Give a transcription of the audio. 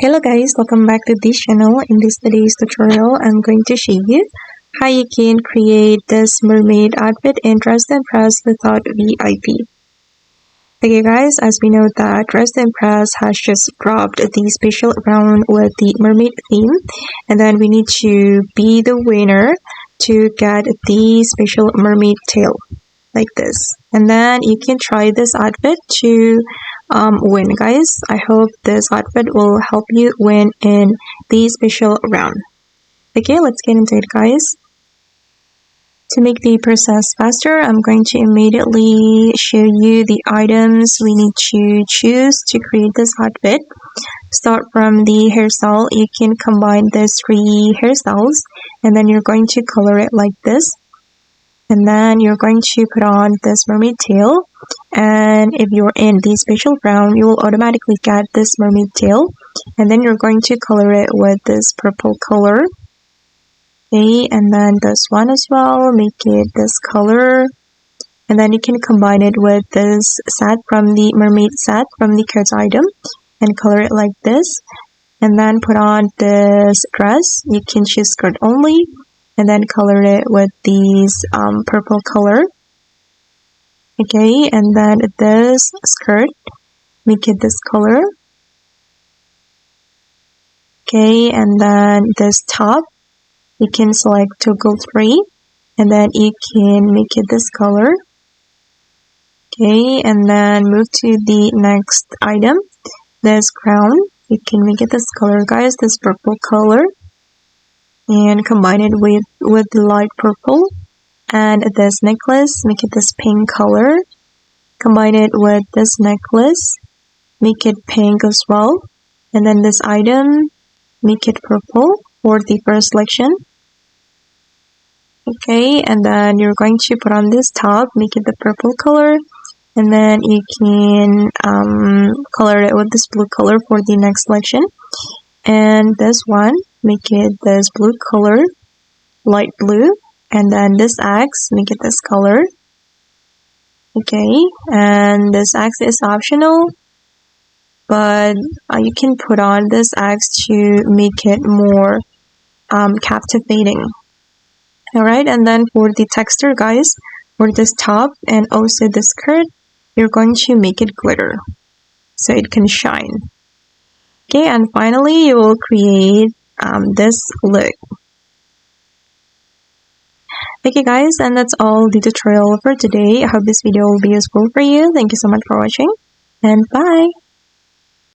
Hello guys, welcome back to this channel. In this today's tutorial, I'm going to show you how you can create this mermaid outfit in Dress and Press without VIP. Okay guys, as we know that Dress and Press has just dropped the special round with the mermaid theme, and then we need to be the winner to get the special mermaid tail like this, and then you can try this outfit to win guys. I hope this outfit will help you win in the special round. Okay, let's get into it guys. To make the process faster, I'm going to immediately show you the items we need to choose to create this outfit. Start from the hairstyle. You can combine these three hairstyles, and then you're going to color it like this. And then you're going to put on this mermaid tail, and if you're in the special round, you will automatically get this mermaid tail, and then you're going to color it with this purple color. Okay, and then this one as well, make it this color, and then you can combine it with this set from the mermaid set from the kids item and color it like this, and then put on this dress. You can choose skirt only, and then color it with these purple color. Okay, and then this skirt, make it this color. Okay, and then this top, you can select toggle 3, and then you can make it this color. Okay, and then move to the next item, this crown. You can make it this color guys, this purple color, and combine it with the light purple. And this necklace, make it this pink color, combine it with this necklace, make it pink as well, and then this item, make it purple for the first selection. Okay, and then you're going to put on this top, make it the purple color, and then you can color it with this blue color for the next selection. And this one, make it this blue color, light blue, and then this axe, make it this color. Okay, and this axe is optional, but you can put on this axe to make it more captivating. Alright, and then for the texture guys, for this top and also the skirt, you're going to make it glitter so it can shine. Okay, and finally you will create this look. Okay guys, and that's all the tutorial for today. I hope this video will be useful for you. Thank you so much for watching, and bye!